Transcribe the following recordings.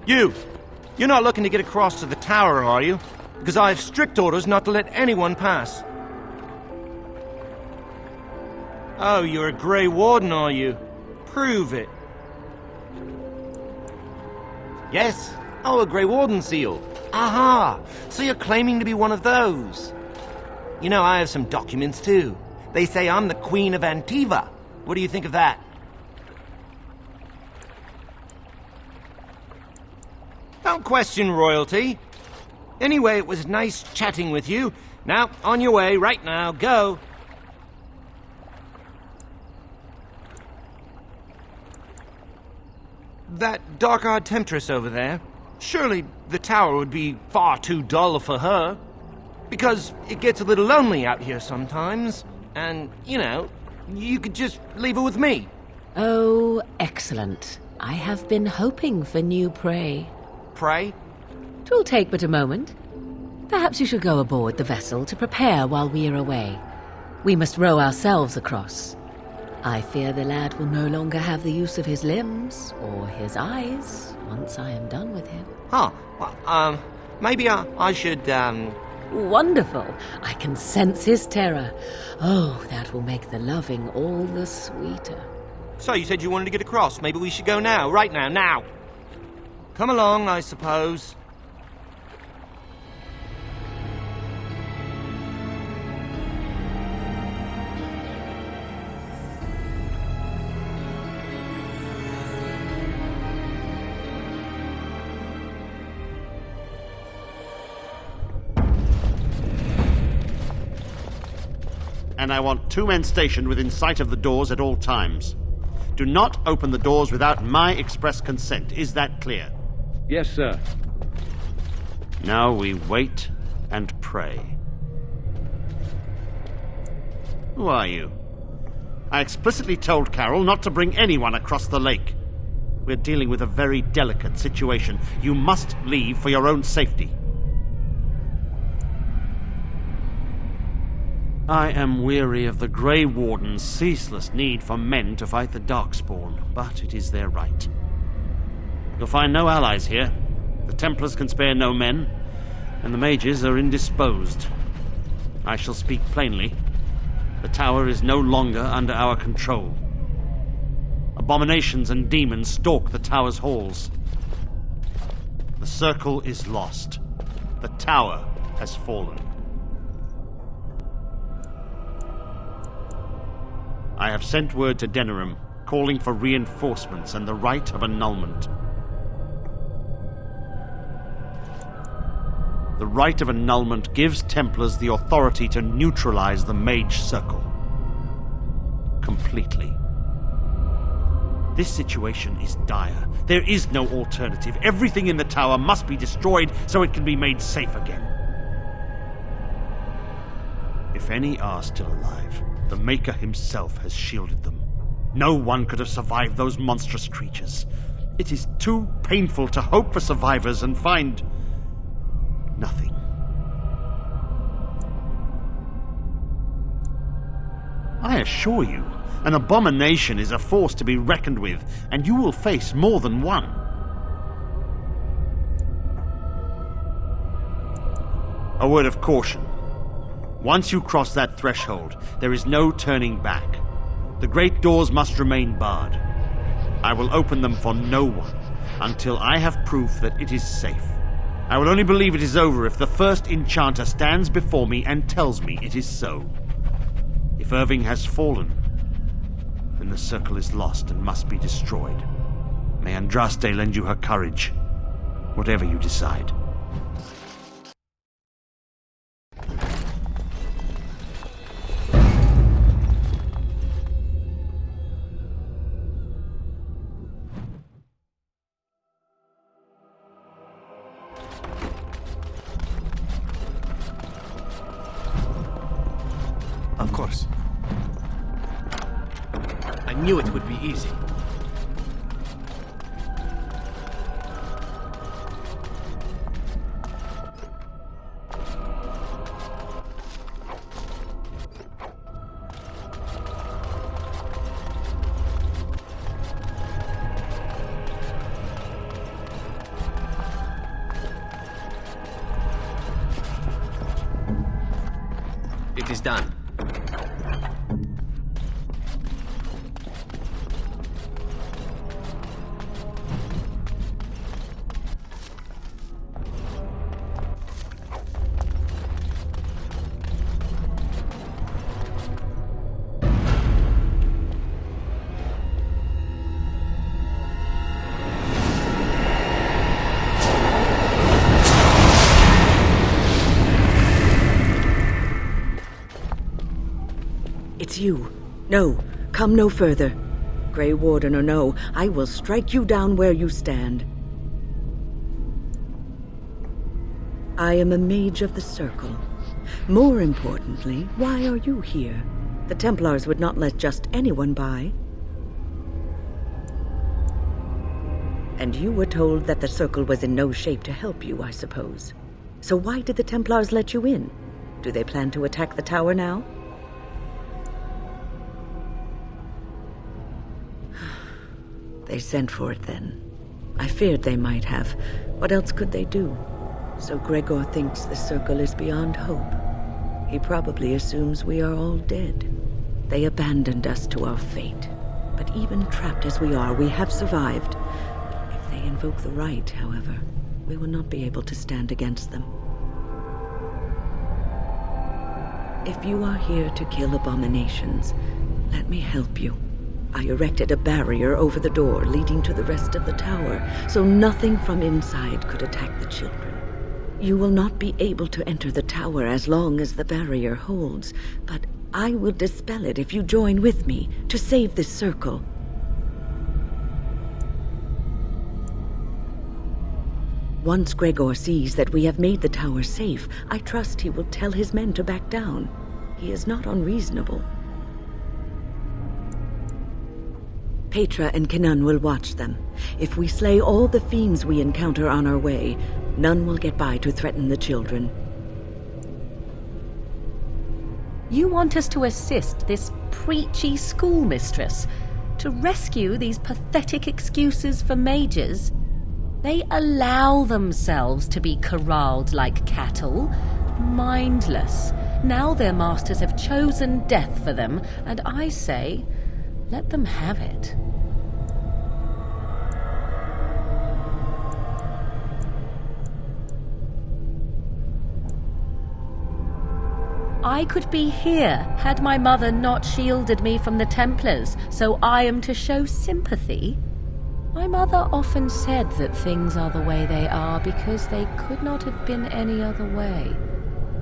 You're not looking to get across to the tower, are you? Because I have strict orders not to let anyone pass. Oh, you're a Grey Warden, are you? Prove it. Yes. Oh, a Grey Warden seal. Aha! So you're claiming to be one of those. You know, I have some documents too. They say I'm the Queen of Antiva. What do you think of that? Don't question royalty. Anyway, it was nice chatting with you. Now, on your way, right now, go. That dark-eyed temptress over there, surely the tower would be far too dull for her. Because it gets a little lonely out here sometimes. And, you know, you could just leave her with me. Oh, excellent. I have been hoping for new prey. Prey? 'Twill take but a moment. Perhaps you should go aboard the vessel to prepare while we are away. We must row ourselves across. I fear the lad will no longer have the use of his limbs or his eyes once I am done with him. Huh. Well, maybe I should, Wonderful. I can sense his terror. Oh, that will make the loving all the sweeter. So you said you wanted to get across. Maybe we should go now, right now, now. Come along, I suppose. And I want 2 men stationed within sight of the doors at all times. Do not open the doors without my express consent. Is that clear? Yes, sir. Now we wait and pray. Who are you? I explicitly told Carol not to bring anyone across the lake. We're dealing with a very delicate situation. You must leave for your own safety. I am weary of the Grey Warden's ceaseless need for men to fight the Darkspawn, but it is their right. You'll find no allies here. The Templars can spare no men, and the mages are indisposed. I shall speak plainly. The tower is no longer under our control. Abominations and demons stalk the tower's halls. The circle is lost. The tower has fallen. I have sent word to Denerim, calling for reinforcements and the right of annulment. The right of annulment gives Templars the authority to neutralize the Mage Circle. Completely. This situation is dire. There is no alternative. Everything in the tower must be destroyed so it can be made safe again. If any are still alive, the Maker himself has shielded them. No one could have survived those monstrous creatures. It is too painful to hope for survivors and find nothing. I assure you, an abomination is a force to be reckoned with, and you will face more than one. A word of caution. Once you cross that threshold, there is no turning back. The great doors must remain barred. I will open them for no one until I have proof that it is safe. I will only believe it is over if the first enchanter stands before me and tells me it is so. If Irving has fallen, then the circle is lost and must be destroyed. May Andraste lend you her courage, whatever you decide. Of course. I knew it would be easy. is done. It's you. No, come no further. Grey Warden or no, I will strike you down where you stand. I am a mage of the Circle. More importantly, why are you here? The Templars would not let just anyone by. And you were told that the Circle was in no shape to help you, I suppose. So why did the Templars let you in? Do they plan to attack the tower now? They sent for it then. I feared they might have. What else could they do? So Gregor thinks the Circle is beyond hope. He probably assumes we are all dead. They abandoned us to our fate. But even trapped as we are, we have survived. If they invoke the right, however, we will not be able to stand against them. If you are here to kill abominations, let me help you. I erected a barrier over the door leading to the rest of the tower, so nothing from inside could attack the children. You will not be able to enter the tower as long as the barrier holds, but I will dispel it if you join with me to save this Circle. Once Gregor sees that we have made the tower safe, I trust he will tell his men to back down. He is not unreasonable. Petra and Kenan will watch them. If we slay all the fiends we encounter on our way, none will get by to threaten the children. You want us to assist this preachy schoolmistress to rescue these pathetic excuses for mages? They allow themselves to be corralled like cattle, mindless. Now their masters have chosen death for them, and I say, let them have it. I could be here had my mother not shielded me from the Templars, so I am to show sympathy. My mother often said that things are the way they are because they could not have been any other way.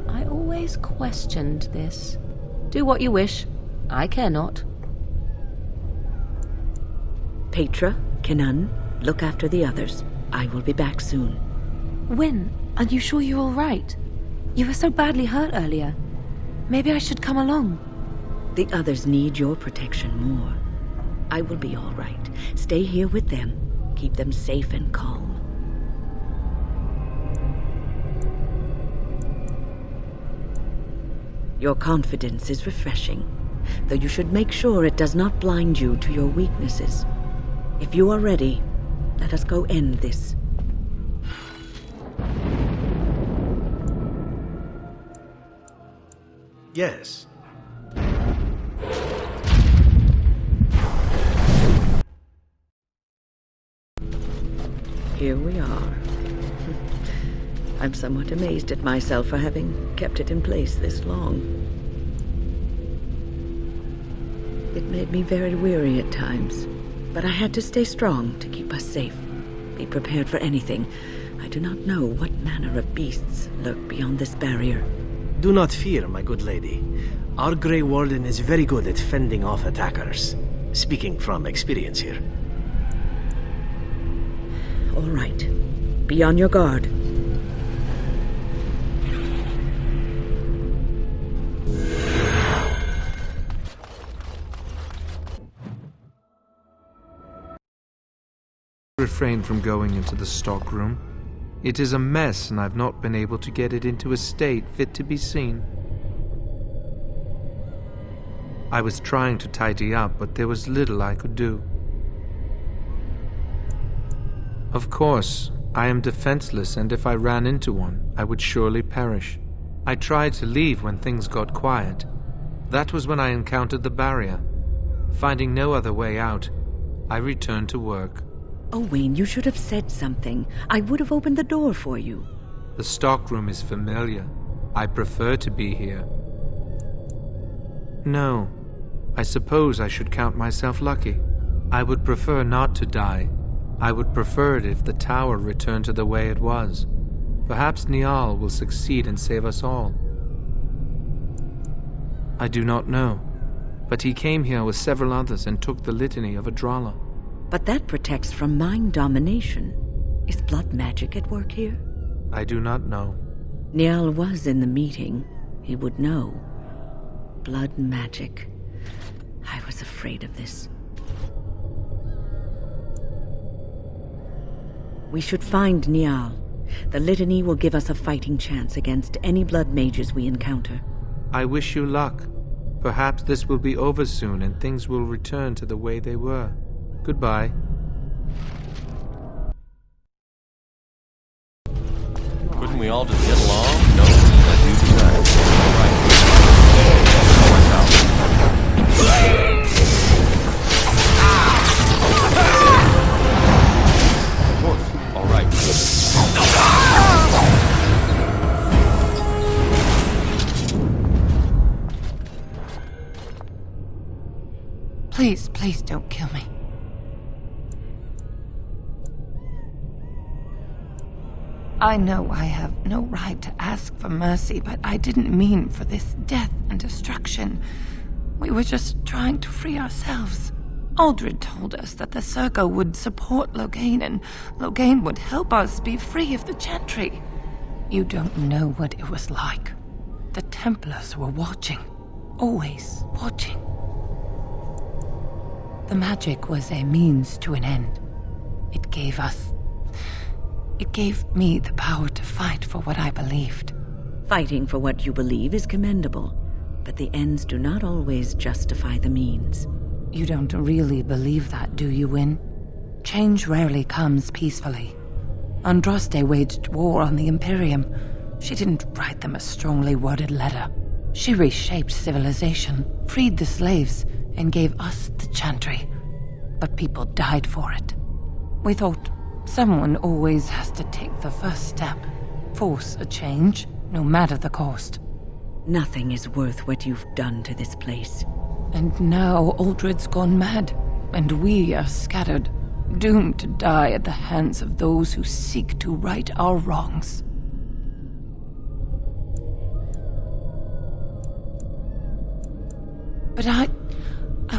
I always questioned this. Do what you wish. I care not. Petra, Kenan, look after the others. I will be back soon. When? Are you sure you're all right? You were so badly hurt earlier. Maybe I should come along. The others need your protection more. I will be all right. Stay here with them. Keep them safe and calm. Your confidence is refreshing, though you should make sure it does not blind you to your weaknesses. If you are ready, let us go end this. Yes. Here we are. I'm somewhat amazed at myself for having kept it in place this long. It made me very weary at times, but I had to stay strong to keep us safe. Be prepared for anything. I do not know what manner of beasts lurk beyond this barrier. Do not fear, my good lady. Our Grey Warden is very good at fending off attackers. Speaking from experience here. All right. Be on your guard. Refrain from going into the stockroom. It is a mess, and I've not been able to get it into a state fit to be seen. I was trying to tidy up, but there was little I could do. Of course, I am defenseless, and if I ran into one, I would surely perish. I tried to leave when things got quiet. That was when I encountered the barrier. Finding no other way out, I returned to work. Owain, you should have said something. I would have opened the door for you. The stockroom is familiar. I prefer to be here. No, I suppose I should count myself lucky. I would prefer not to die. I would prefer it if the tower returned to the way it was. Perhaps Niall will succeed and save us all. I do not know, but he came here with several others and took the litany of Adralla. But that protects from mind domination. Is blood magic at work here? I do not know. Niall was in the meeting. He would know. Blood magic. I was afraid of this. We should find Niall. The litany will give us a fighting chance against any blood mages we encounter. I wish you luck. Perhaps this will be over soon and things will return to the way they were. Goodbye. Couldn't we all just get along? No, I do decide. Of course. All right. Please, please don't kill me. I know I have no right to ask for mercy, but I didn't mean for this death and destruction. We were just trying to free ourselves. Aldred told us that the Circle would support Loghain, and Loghain would help us be free of the Chantry. You don't know what it was like. The Templars were watching. Always watching. The magic was a means to an end. It gave me the power to fight for what I believed. Fighting for what you believe is commendable, but the ends do not always justify the means. You don't really believe that, do you, Wyn? Change rarely comes peacefully. Andraste waged war on the Imperium. She didn't write them a strongly worded letter. She reshaped civilization, freed the slaves, and gave us the Chantry. But people died for it. We thought someone always has to take the first step, force a change, no matter the cost. Nothing is worth what you've done to this place. And now Aldred's gone mad, and we are scattered, doomed to die at the hands of those who seek to right our wrongs. But I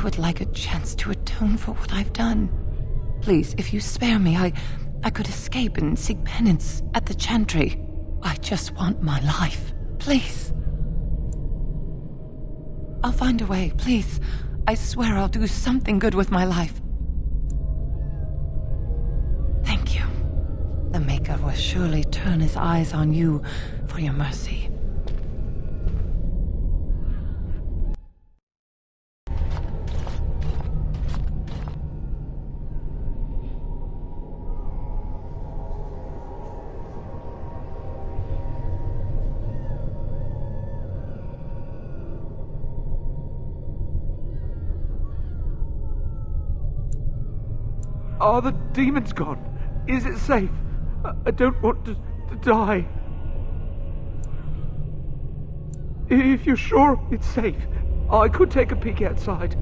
would like a chance to atone for what I've done. Please, if you spare me, I could escape and seek penance at the Chantry. I just want my life. Please. I'll find a way, please. I swear I'll do something good with my life. Thank you. The Maker will surely turn his eyes on you for your mercy. Are the demons gone? Is it safe? I don't want to die. If you're sure it's safe, I could take a peek outside.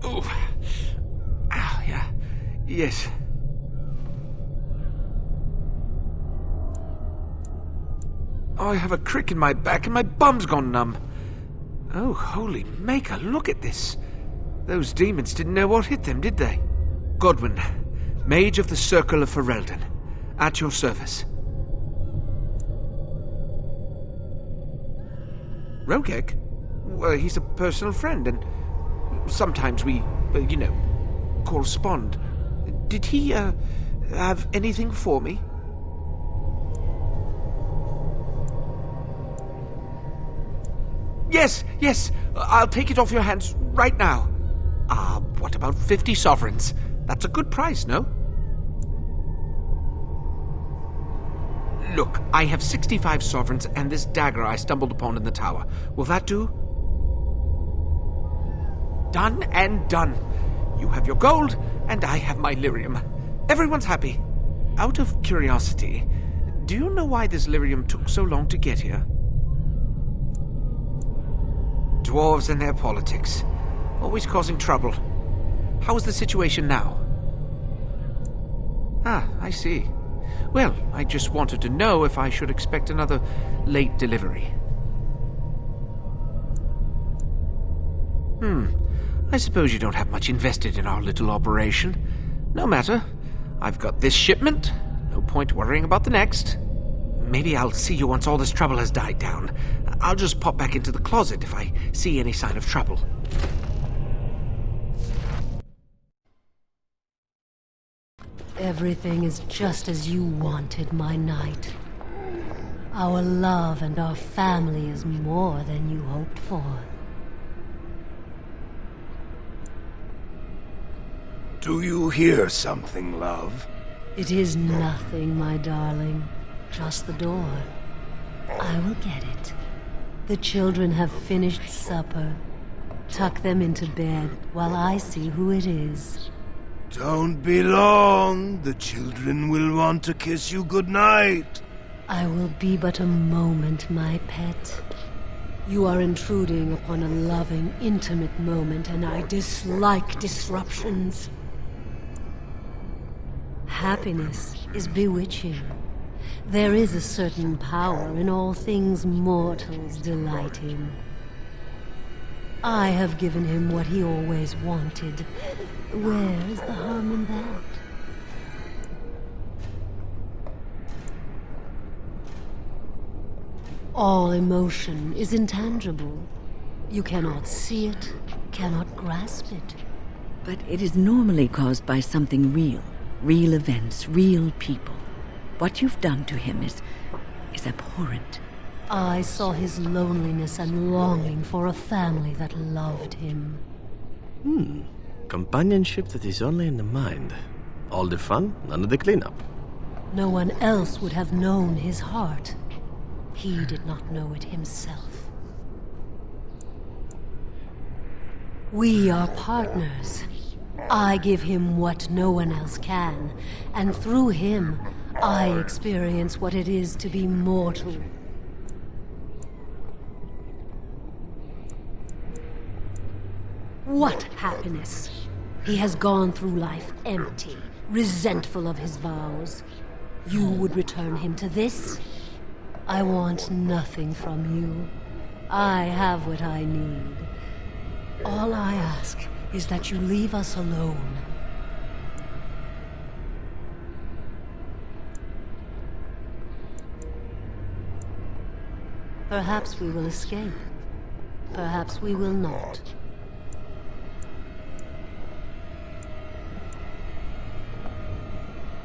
Oh. Ah, yeah. Yes. Oh, I have a crick in my back and my bum's gone numb. Oh, holy Maker, look at this. Those demons didn't know what hit them, did they? Godwyn, Mage of the Circle of Ferelden, at your service. Rogek? Well, he's a personal friend, and sometimes we, correspond. Did he, have anything for me? Yes, I'll take it off your hands right now. What about 50 sovereigns? That's a good price, no? Look, I have 65 sovereigns and this dagger I stumbled upon in the tower. Will that do? Done and done. You have your gold, and I have my lyrium. Everyone's happy. Out of curiosity, do you know why this lyrium took so long to get here? Dwarves and their politics. Always causing trouble. How is the situation now? Ah, I see. Well, I just wanted to know if I should expect another late delivery. I suppose you don't have much invested in our little operation. No matter. I've got this shipment. No point worrying about the next. Maybe I'll see you once all this trouble has died down. I'll just pop back into the closet if I see any sign of trouble. Everything is just as you wanted, my knight. Our love and our family is more than you hoped for. Do you hear something, love? It is nothing, my darling. Just the door. I will get it. The children have finished supper. Tuck them into bed while I see who it is. Don't be long. The children will want to kiss you goodnight. I will be but a moment, my pet. You are intruding upon a loving, intimate moment, and I dislike disruptions. Happiness is bewitching. There is a certain power in all things mortals delight in. I have given him what he always wanted. Where is the harm in that? All emotion is intangible. You cannot see it, cannot grasp it. But it is normally caused by something real. Real events, real people. What you've done to him is abhorrent. I saw his loneliness and longing for a family that loved him. Companionship that is only in the mind. All the fun, none of the cleanup. No one else would have known his heart. He did not know it himself. We are partners. I give him what no one else can, and through him, I experience what it is to be mortal. What happiness! He has gone through life empty, resentful of his vows. You would return him to this? I want nothing from you. I have what I need. All I ask is that you leave us alone. Perhaps we will escape. Perhaps we will not.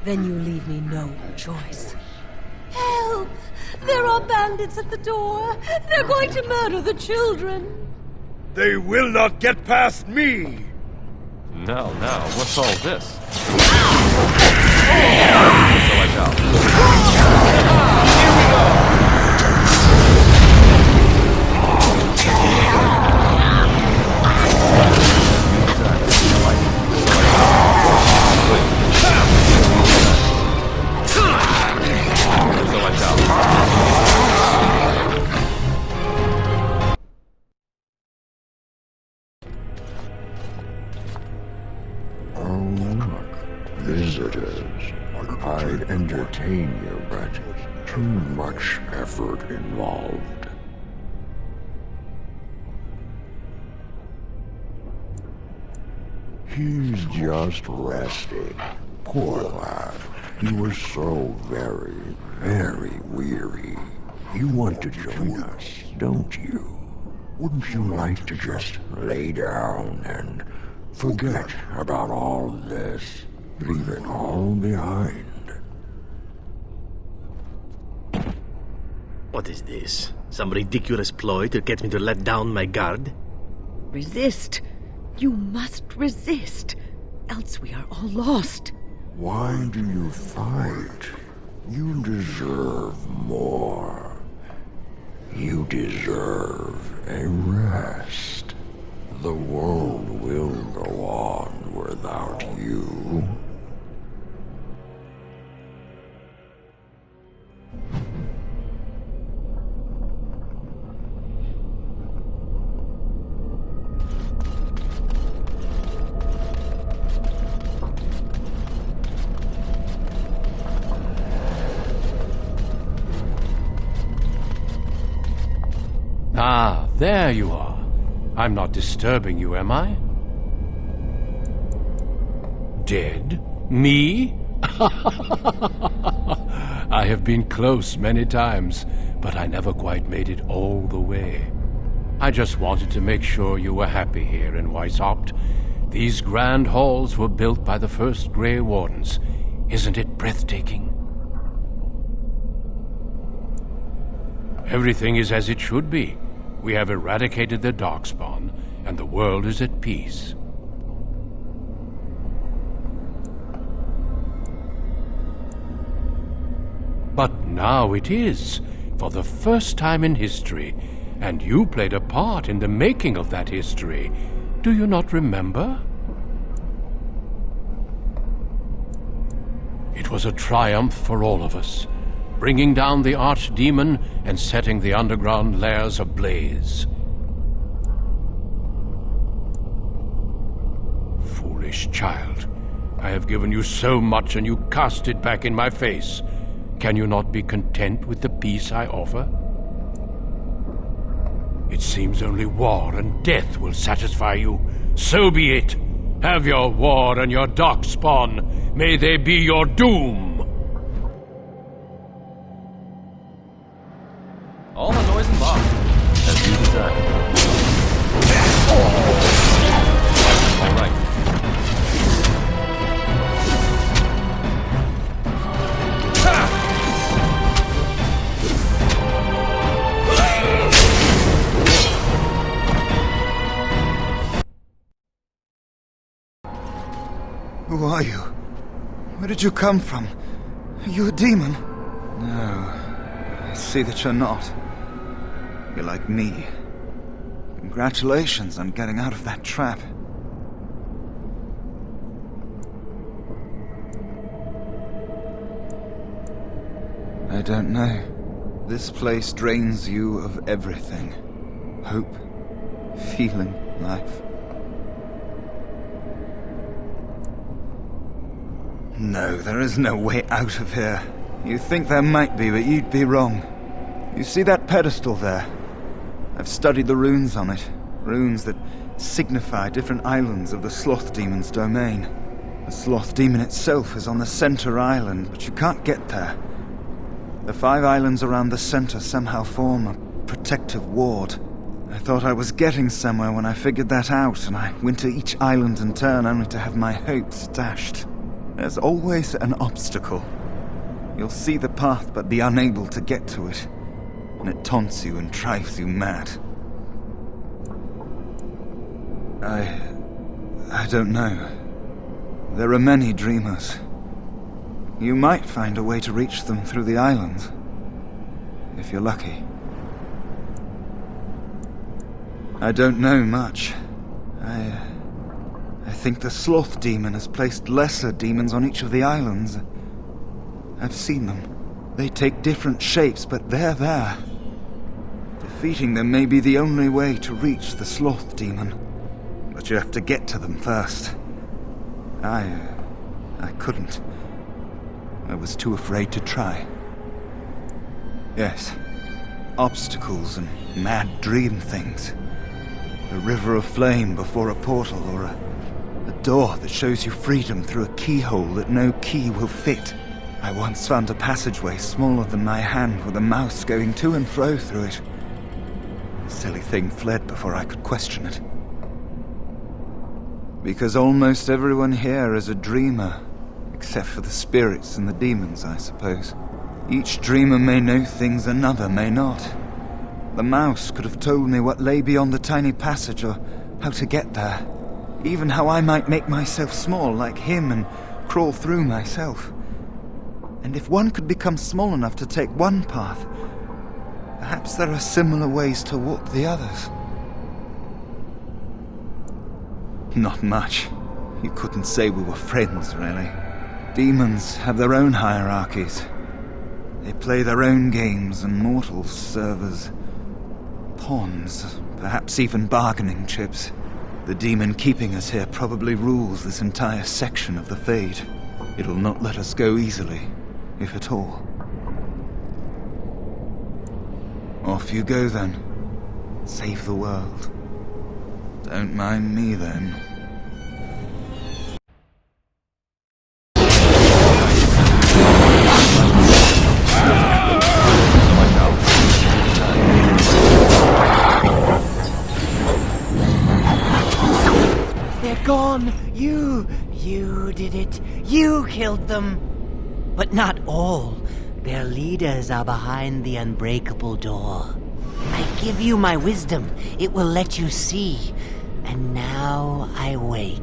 Then you leave me no choice. Help! There are bandits at the door! They're going to murder the children! They will not get past me! Now, what's all this? So I Visitors. I'd entertain you, but too much effort involved. He's just resting. Poor lad. He was so very, very weary. You want to join us, don't you? Wouldn't you like to just lay down and forget about all this? Leave it all behind. What is this? Some ridiculous ploy to get me to let down my guard? Resist. You must resist. Else we are all lost. Why do you fight? You deserve more. You deserve a rest. The world will go on without you. Ah, there you are. I'm not disturbing you, am I? Dead? Me? I have been close many times, but I never quite made it all the way. I just wanted to make sure you were happy here in Weishaupt. These grand halls were built by the first Grey Wardens. Isn't it breathtaking? Everything is as it should be. We have eradicated the Darkspawn, and the world is at peace. But now it is, for the first time in history, and you played a part in the making of that history. Do you not remember? It was a triumph for all of us, bringing down the archdemon and setting the underground lairs ablaze. Foolish child, I have given you so much and you cast it back in my face. Can you not be content with the peace I offer? It seems only war and death will satisfy you. So be it. Have your war and your darkspawn. May they be your doom. All the noise and bomb, as you designed. All right. Who are you? Where did you come from? Are you a demon? No, I see that you're not. You're like me. Congratulations on getting out of that trap. I don't know. This place drains you of everything. Hope, feeling, life. No, there is no way out of here. You think there might be, but you'd be wrong. You see that pedestal there? I've studied the runes on it. Runes that signify different islands of the Sloth Demon's domain. The Sloth Demon itself is on the center island, but you can't get there. The 5 islands around the center somehow form a protective ward. I thought I was getting somewhere when I figured that out, and I went to each island in turn only to have my hopes dashed. There's always an obstacle. You'll see the path but be unable to get to it. And it taunts you and drives you mad. I don't know. There are many dreamers. You might find a way to reach them through the islands. If you're lucky. I don't know much. I think the Sloth Demon has placed lesser demons on each of the islands. I've seen them. They take different shapes, but they're there. Defeating them may be the only way to reach the Sloth Demon. But you have to get to them first. I couldn't. I was too afraid to try. Yes. Obstacles and mad dream things. A river of flame before a portal, or a door that shows you freedom through a keyhole that no key will fit. I once found a passageway smaller than my hand with a mouse going to and fro through it. The silly thing fled before I could question it. Because almost everyone here is a dreamer, except for the spirits and the demons, I suppose. Each dreamer may know things another may not. The mouse could have told me what lay beyond the tiny passage, or how to get there. Even how I might make myself small like him and crawl through myself. And if one could become small enough to take one path, perhaps there are similar ways to walk the others. Not much. You couldn't say we were friends, really. Demons have their own hierarchies. They play their own games, and mortals serve as pawns, perhaps even bargaining chips. The demon keeping us here probably rules this entire section of the Fade. It'll not let us go easily, if at all. Off you go then. Save the world. Don't mind me then. They're gone! You did it. You killed them. But not all. Their leaders are behind the unbreakable door. I give you my wisdom. It will let you see. And now I wake.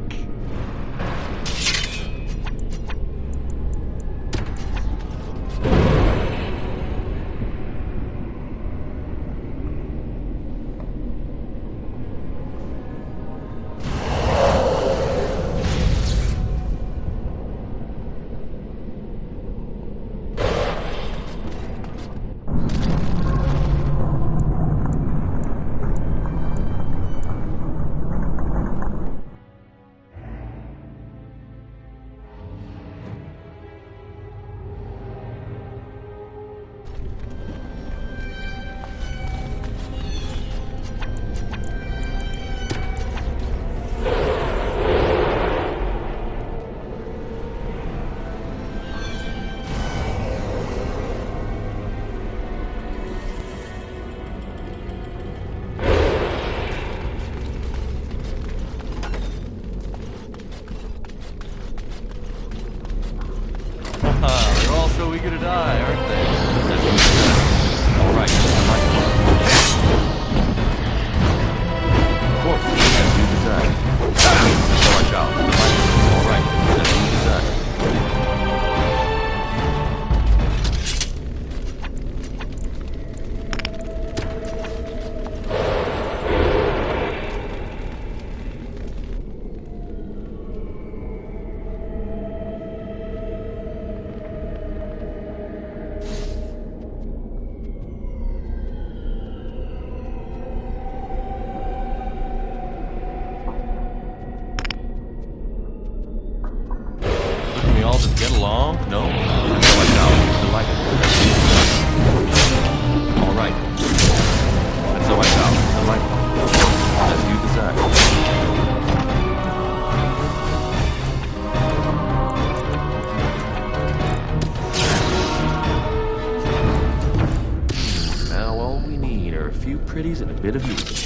They're all so eager to die, aren't they? Alright, of course, as you decide. So watch out. Alright, as you decide. Couldn't we all just get along? No? So I doubt. Delighted. Alright. And so I doubt. Delighted. As you decide. Now all we need are a few pretties and a bit of music.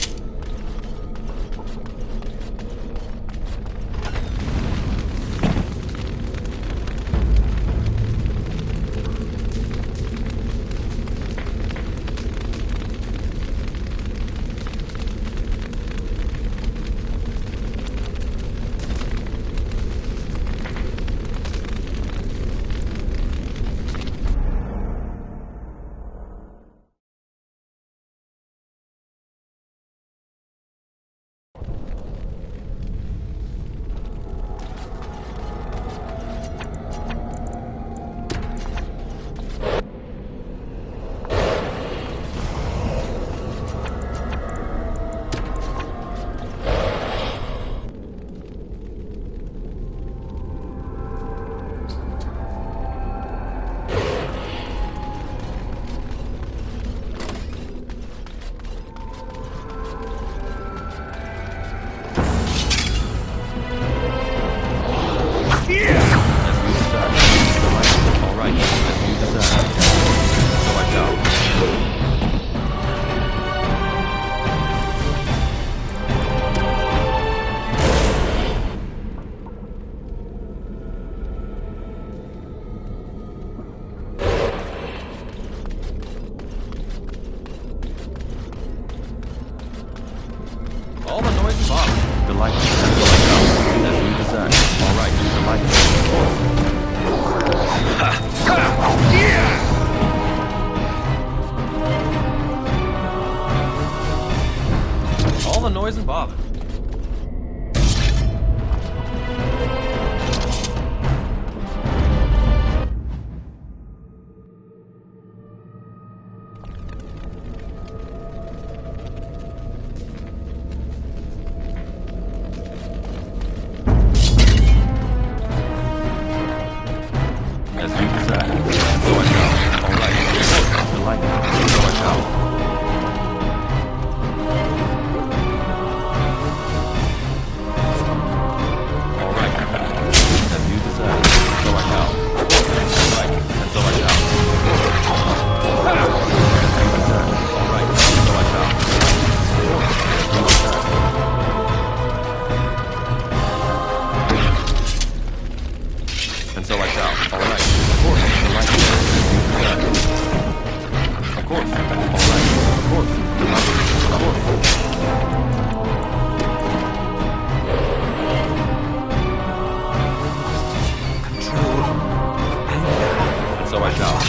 All the noise is off. Delighted. As you decide. Alright, delighted. Of course. All the noise and bother. As you said, so I shall. All right. The lightning, so I shall.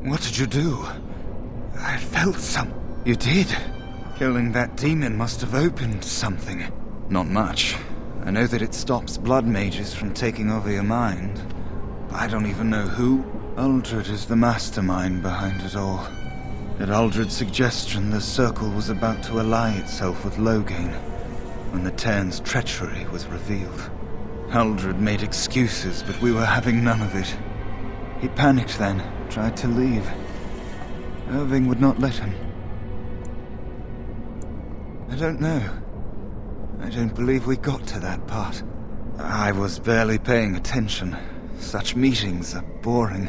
What did you do? I felt some... You did? Killing that demon must have opened something. Not much. I know that it stops blood mages from taking over your mind. But I don't even know who. Uldred is the mastermind behind it all. At Uldred's suggestion, the Circle was about to ally itself with Loghain when the Tern's treachery was revealed. Uldred made excuses, but we were having none of it. He panicked then, tried to leave. Irving would not let him. I don't know. I don't believe we got to that part. I was barely paying attention. Such meetings are boring.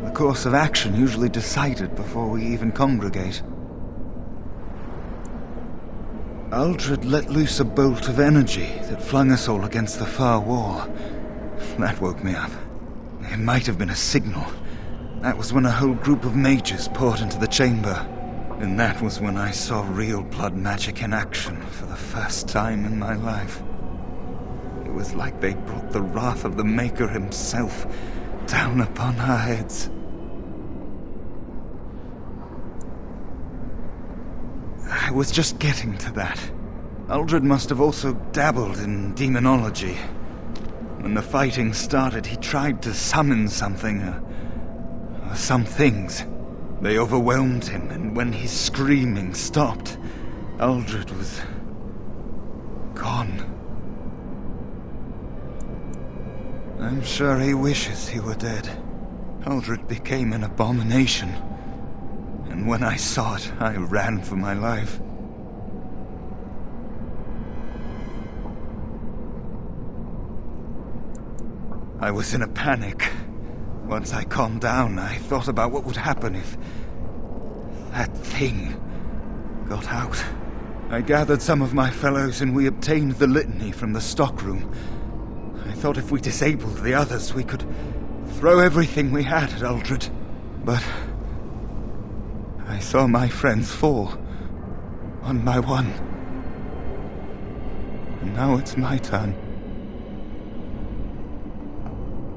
The course of action usually decided before we even congregate. Uldred let loose a bolt of energy that flung us all against the far wall. That woke me up. It might have been a signal. That was when a whole group of mages poured into the chamber. And that was when I saw real blood magic in action for the first time in my life. It was like they brought the wrath of the Maker himself down upon our heads. I was just getting to that. Uldred must have also dabbled in demonology. When the fighting started, he tried to summon something, or some things. They overwhelmed him, and when his screaming stopped, Uldred was gone. I'm sure he wishes he were dead. Uldred became an abomination. And when I saw it, I ran for my life. I was in a panic. Once I calmed down, I thought about what would happen if that thing got out. I gathered some of my fellows and we obtained the litany from the stockroom. I thought if we disabled the others, we could throw everything we had at Uldred. But I saw my friends fall, one by one. And now it's my turn.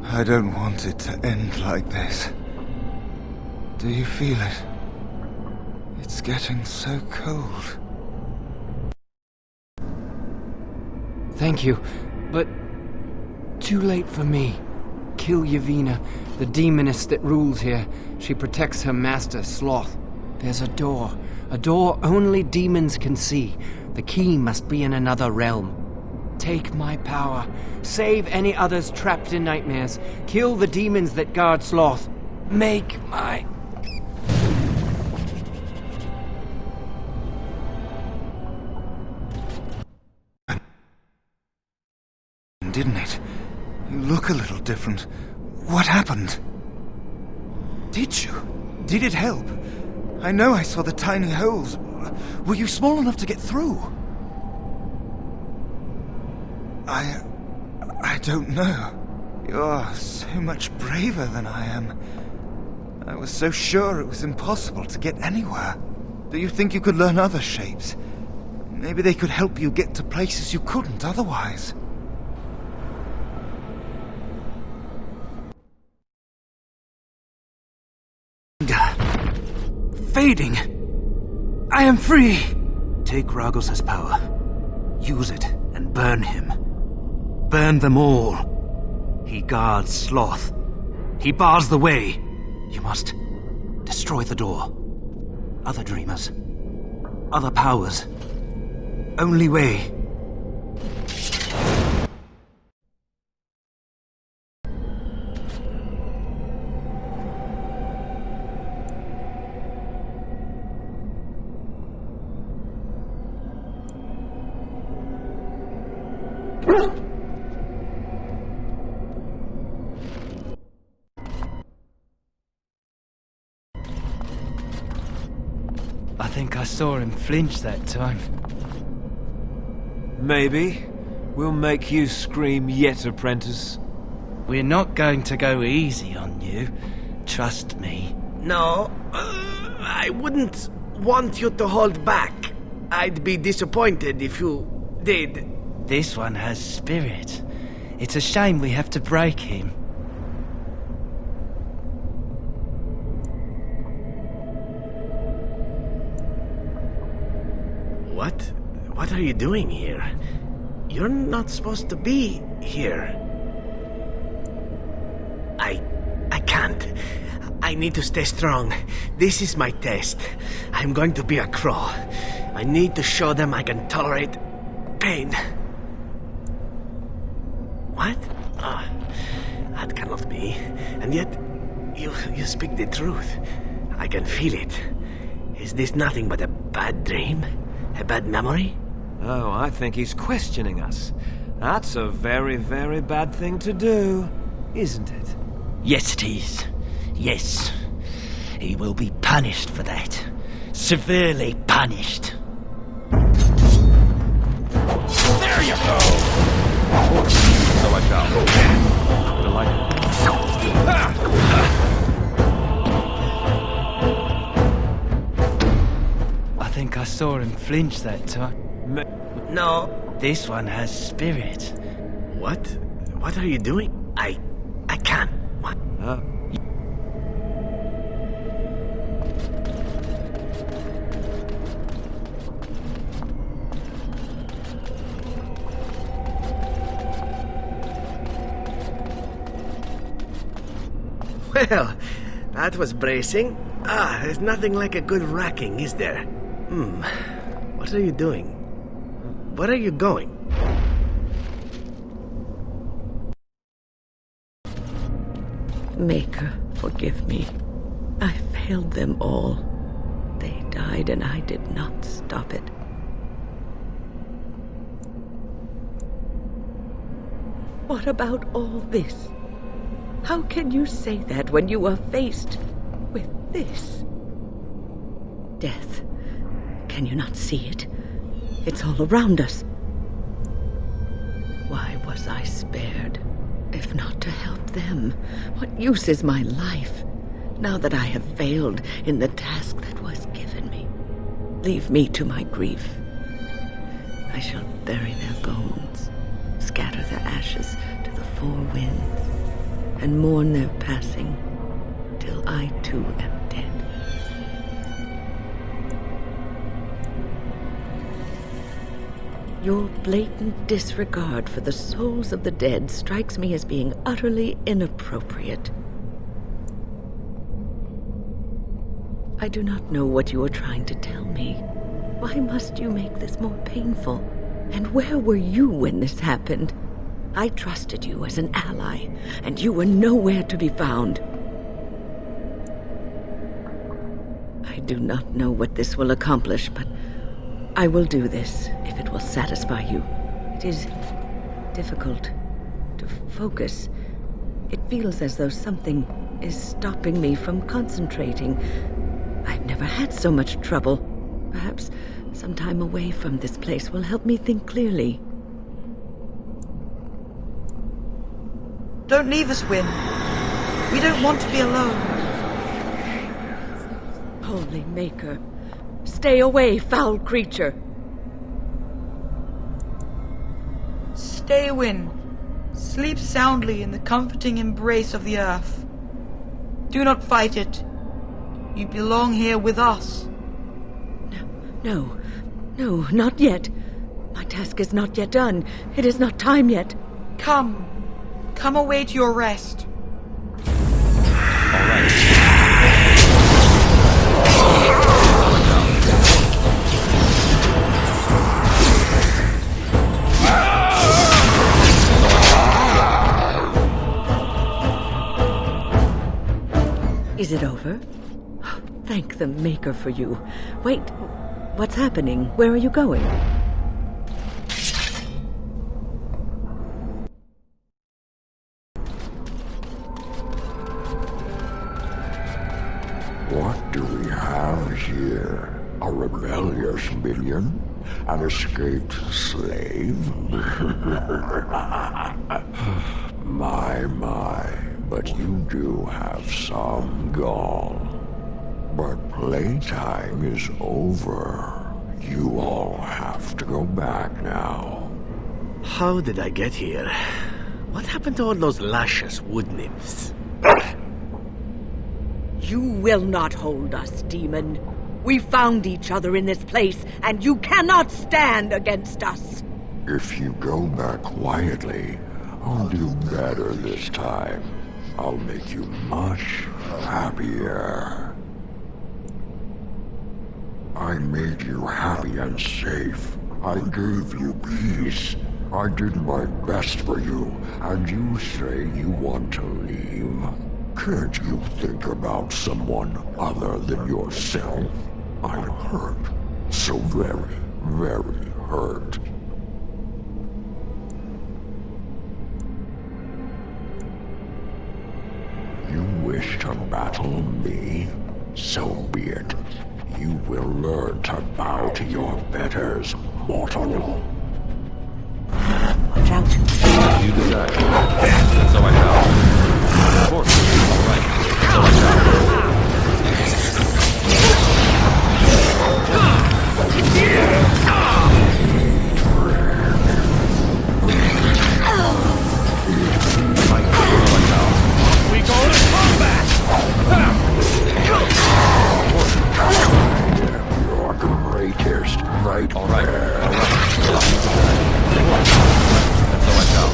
I don't want it to end like this. Do you feel it? It's getting so cold. Thank you, but too late for me. Kill Yevina, the demoness that rules here. She protects her master, Sloth. There's a door only demons can see. The key must be in another realm. Take my power. Save any others trapped in nightmares. Kill the demons that guard Sloth. Make my... Didn't it? You look a little different. What happened? Did you? Did it help? I know I saw the tiny holes. Were you small enough to get through? I don't know. You're so much braver than I am. I was so sure it was impossible to get anywhere. Do you think you could learn other shapes? Maybe they could help you get to places you couldn't otherwise. Fading. I am free. Take Ragos' power. Use it and burn him. Burn them all. He guards Sloth. He bars the way. You must destroy the door. Other dreamers. Other powers. Only way. I think I saw him flinch that time. Maybe. We'll make you scream yet, apprentice. We're not going to go easy on you. Trust me. No, I wouldn't want you to hold back. I'd be disappointed if you did. This one has spirit. It's a shame we have to break him. What are you doing here? You're not supposed to be here. I can't. I need to stay strong. This is my test. I'm going to be a crow. I need to show them I can tolerate pain. What? Ah, that cannot be. And yet, you speak the truth. I can feel it. Is this nothing but a bad dream? A bad memory? Oh, I think he's questioning us. That's a very, very bad thing to do, isn't it? Yes, it is. Yes. He will be punished for that. Severely punished. There you go! So I shall. Delighted. I think I saw him flinch that time. No. This one has spirit. What? What are you doing? I can't. What? Well, that was bracing. There's nothing like a good racking, is there? What are you doing? Where are you going? Maker, forgive me. I failed them all. They died and I did not stop it. What about all this? How can you say that when you are faced with this? Death. Can you not see it? It's all around us. Why was I spared? If not to help them, what use is my life, now that I have failed in the task that was given me? Leave me to my grief. I shall bury their bones, scatter their ashes to the four winds, and mourn their passing till I too am dead. Your blatant disregard for the souls of the dead strikes me as being utterly inappropriate. I do not know what you are trying to tell me. Why must you make this more painful? And where were you when this happened? I trusted you as an ally, and you were nowhere to be found. I do not know what this will accomplish, but I will do this if it will satisfy you. It is difficult to focus. It feels as though something is stopping me from concentrating. I've never had so much trouble. Perhaps some time away from this place will help me think clearly. Don't leave us, Wynne. We don't want to be alone. Holy Maker, stay away, foul creature. Stay, Wynne. Sleep soundly in the comforting embrace of the earth. Do not fight it. You belong here with us. No, not yet. My task is not yet done. It is not time yet. Come away to your rest. All right. Is it over? Thank the Maker for you. Wait, what's happening? Where are you going? What do we have here? A rebellious minion? An escaped slave? My, but you do have some gall. But playtime is over. You all have to go back now. How did I get here? What happened to all those luscious wood nymphs? You will not hold us, demon. We found each other in this place, and you cannot stand against us. If you go back quietly, I'll do better this time. I'll make you much happier. I made you happy and safe. I gave you peace. I did my best for you, and you say you want to leave? Can't you think about someone other than yourself? I'm hurt. So very, very hurt. You wish to battle me? So be it. You will learn to bow to your betters, mortal. Watch out. You decide. And so I shall. Of course. All right. So I shall. We go to combat! You're greatest right All right. there. All right. And so I shall.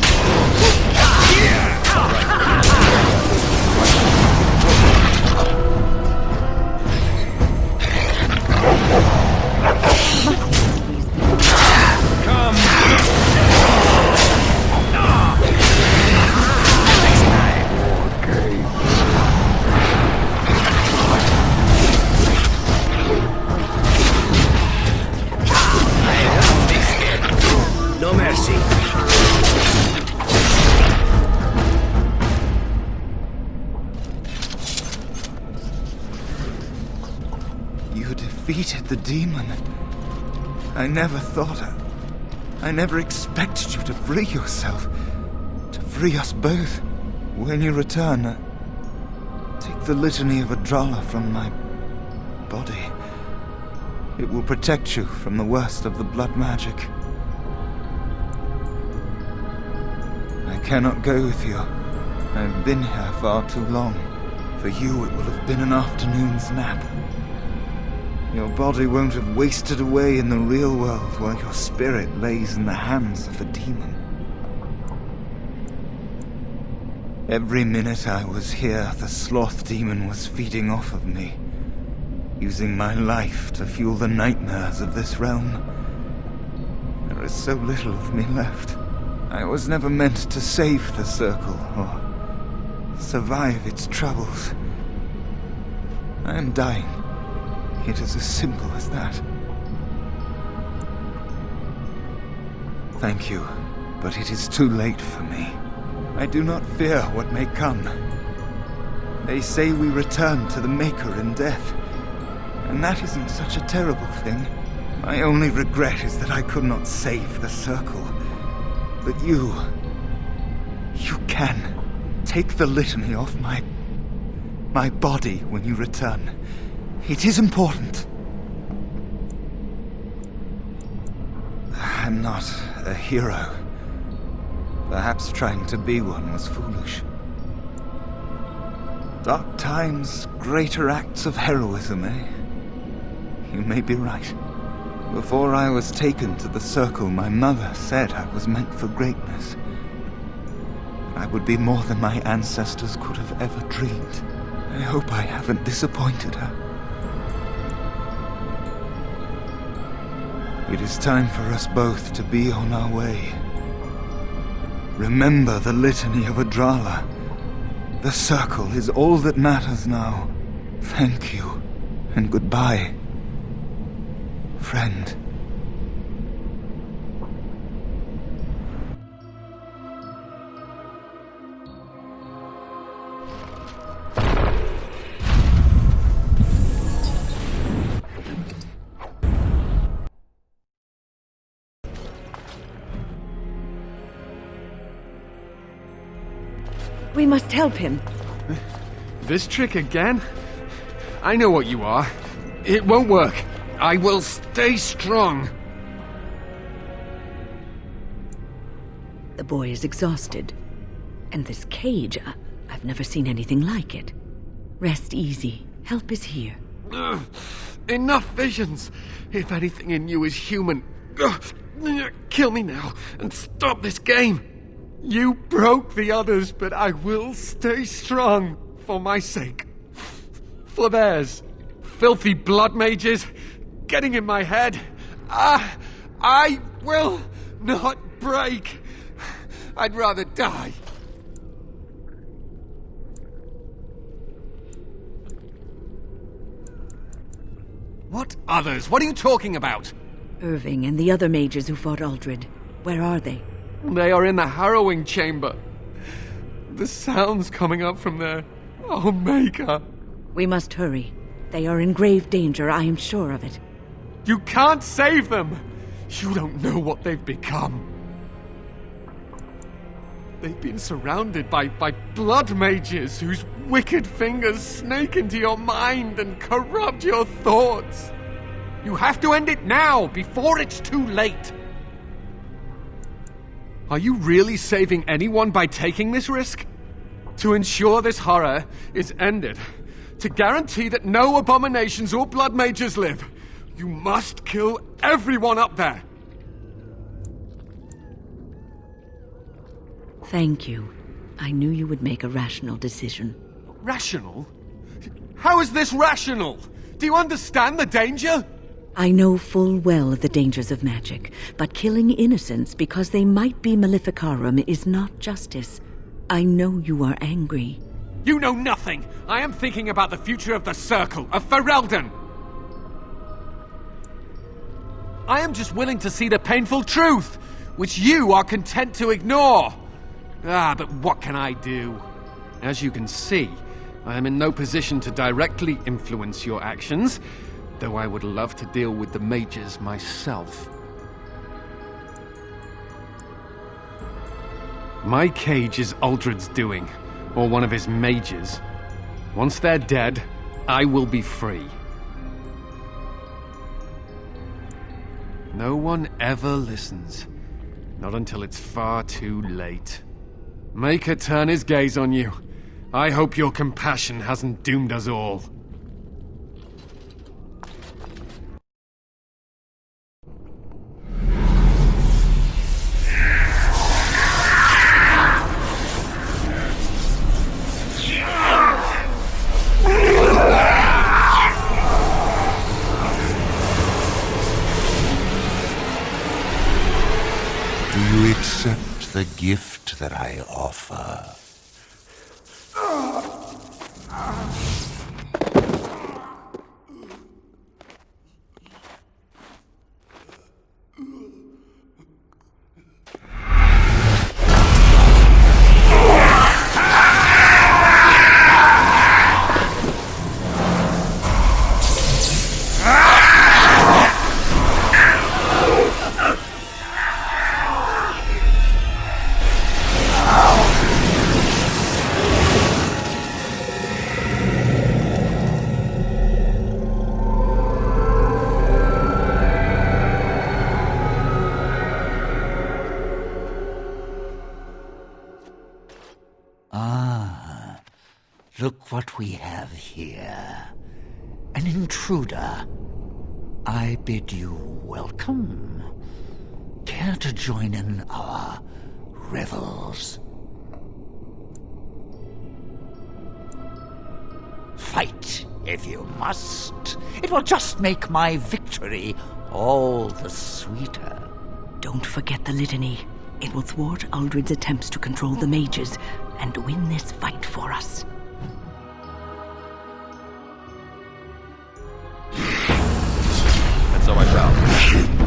All No mercy. You defeated the demon. I never thought I never expected you to free yourself. To free us both. When you return, take the litany of Adralla from my body. It will protect you from the worst of the blood magic. I cannot go with you. I've been here far too long. For you, it will have been an afternoon's nap. Your body won't have wasted away in the real world while your spirit lays in the hands of the demon. Every minute I was here, the sloth demon was feeding off of me, using my life to fuel the nightmares of this realm. There is so little of me left. I was never meant to save the circle or survive its troubles. I am dying. It is as simple as that. Thank you, but it is too late for me. I do not fear what may come. They say we return to the Maker in death. And that isn't such a terrible thing. My only regret is that I could not save the Circle. But you can. Take the litany off my body when you return. It is important. I'm not a hero. Perhaps trying to be one was foolish. Dark times, greater acts of heroism, eh? You may be right. Before I was taken to the Circle, my mother said I was meant for greatness. I would be more than my ancestors could have ever dreamed. I hope I haven't disappointed her. It is time for us both to be on our way. Remember the litany of Adrala. The Circle is all that matters now. Thank you, and goodbye, friend. We must help him. This trick again? I know what you are. It won't work. I will stay strong. The boy is exhausted. And this cage, I've never seen anything like it. Rest easy. Help is here. Ugh, enough visions. If anything in you is human, kill me now and stop this game. You broke the others, but I will stay strong for my sake. For theirs. Filthy blood mages getting in my head. I will not break. I'd rather die. What others? What are you talking about? Irving and the other mages who fought Aldred. Where are they? They are in the harrowing chamber. The sounds coming up from there. Oh, Maker. We must hurry. They are in grave danger, I am sure of it. You can't save them! You don't know what they've become. They've been surrounded by blood mages whose wicked fingers snake into your mind and corrupt your thoughts. You have to end it now, before it's too late. Are you really saving anyone by taking this risk? To ensure this horror is ended, to guarantee that no abominations or blood mages live, you must kill everyone up there. Thank you. I knew you would make a rational decision. Rational? How is this rational? Do you understand the danger? I know full well the dangers of magic, but killing innocents because they might be Maleficarum is not justice. I know you are angry. You know nothing! I am thinking about the future of the Circle, of Ferelden! I am just willing to see the painful truth, which you are content to ignore. But what can I do? As you can see, I am in no position to directly influence your actions, though I would love to deal with the mages myself. My cage is Aldred's doing, or one of his mages. Once they're dead, I will be free. No one ever listens. Not until it's far too late. Maker turn his gaze on you. I hope your compassion hasn't doomed us all. Do you accept the gift that I offer? Look what we have here. An intruder. I bid you welcome. Care to join in our revels? Fight if you must. It will just make my victory all the sweeter. Don't forget the litany. It will thwart Uldred's attempts to control the mages and win this fight for us. And so I shall.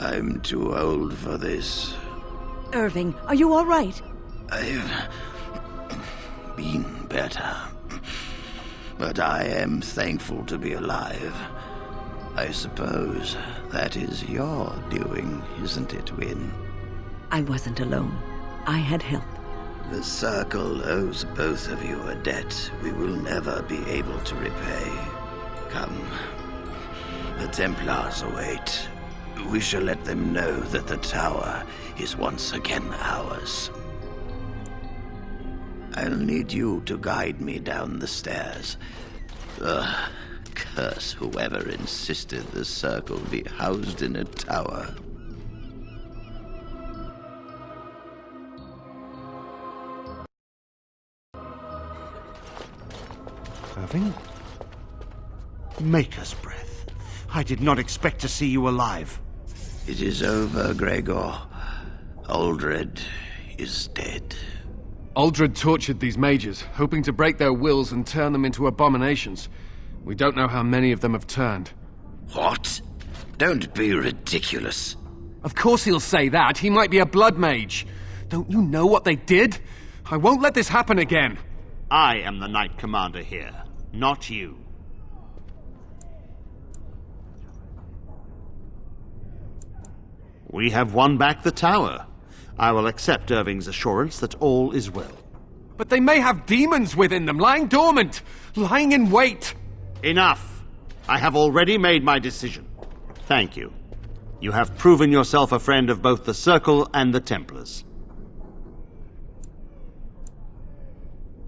I'm too old for this. Irving, are you all right? I've been better. But I am thankful to be alive. I suppose that is your doing, isn't it, Wynne? I wasn't alone. I had help. The Circle owes both of you a debt we will never be able to repay. Come. The Templars await. We shall let them know that the tower is once again ours. I'll need you to guide me down the stairs. Curse whoever insisted the Circle be housed in a tower. Irving? Maker's breath. I did not expect to see you alive. It is over, Gregor. Uldred is dead. Uldred tortured these mages, hoping to break their wills and turn them into abominations. We don't know how many of them have turned. What? Don't be ridiculous. Of course he'll say that. He might be a blood mage. Don't you know what they did? I won't let this happen again. I am the Knight Commander here, not you. We have won back the tower. I will accept Irving's assurance that all is well. But they may have demons within them, lying dormant, lying in wait. Enough. I have already made my decision. Thank you. You have proven yourself a friend of both the Circle and the Templars.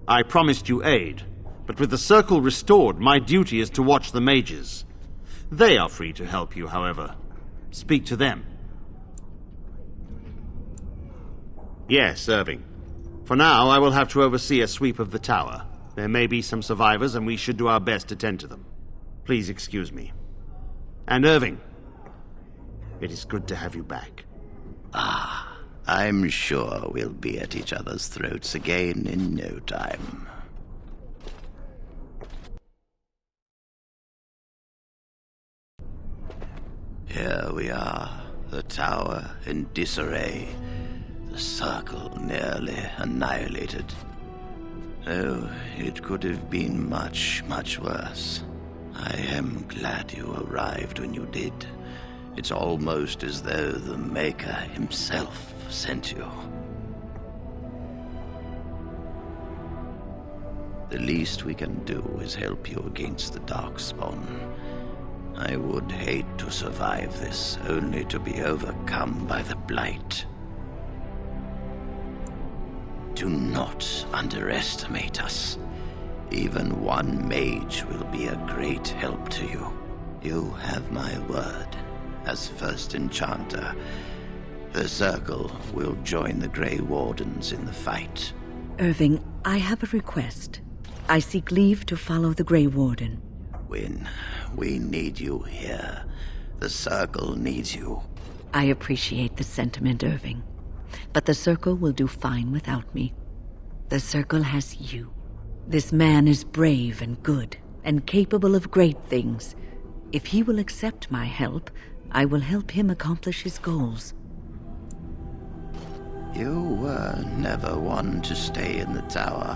I promised you aid, but with the Circle restored, my duty is to watch the mages. They are free to help you, however. Speak to them. Yes, Irving. For now, I will have to oversee a sweep of the tower. There may be some survivors, and we should do our best to tend to them. Please excuse me. And Irving, it is good to have you back. I'm sure we'll be at each other's throats again in no time. Here we are, the tower in disarray. The circle nearly annihilated. Oh, it could have been much, much worse. I am glad you arrived when you did. It's almost as though the Maker himself sent you. The least we can do is help you against the Darkspawn. I would hate to survive this, only to be overcome by the Blight. Do not underestimate us. Even one mage will be a great help to you. You have my word. As first enchanter, the Circle will join the Grey Wardens in the fight. Irving, I have a request. I seek leave to follow the Grey Warden. Wynne, we need you here. The Circle needs you. I appreciate the sentiment, Irving. But the Circle will do fine without me. The Circle has you. This man is brave and good, and capable of great things. If he will accept my help, I will help him accomplish his goals. You were never one to stay in the tower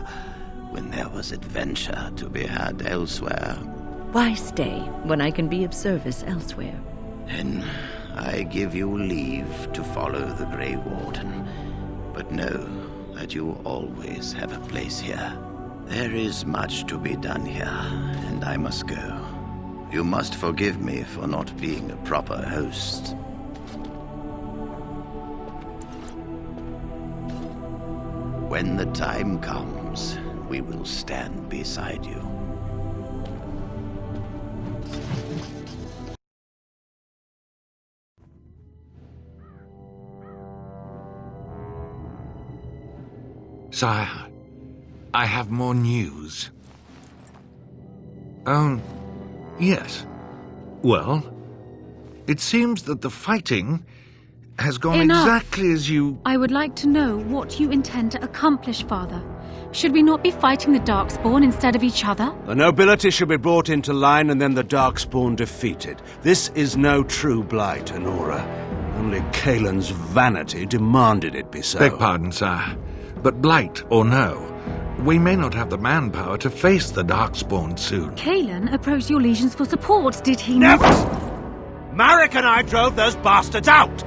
when there was adventure to be had elsewhere. Why stay when I can be of service elsewhere? Then I give you leave to follow the Grey Warden. But know that you always have a place here. There is much to be done here, and I must go. You must forgive me for not being a proper host. When the time comes, we will stand beside you. Sire, I have more news. Oh, yes. Well, it seems that the fighting has gone Enough. exactly as you... I would like to know what you intend to accomplish, Father. Should we not be fighting the Darkspawn instead of each other? The nobility should be brought into line and then the Darkspawn defeated. This is no true blight, Anora. Only Kalen's vanity demanded it be so. Beg pardon, sire. But blight or no, we may not have the manpower to face the Darkspawn soon. Kalen approached your legions for support, did he Never! not? Marek and I drove those bastards out!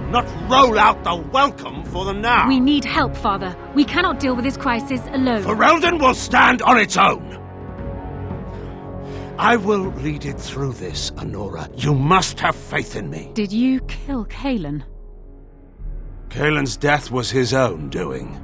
Not roll out the welcome for them now! We need help, Father. We cannot deal with this crisis alone. Ferelden will stand on its own! I will lead it through this, Anora. You must have faith in me. Did you kill Kalen? Kalen's death was his own doing.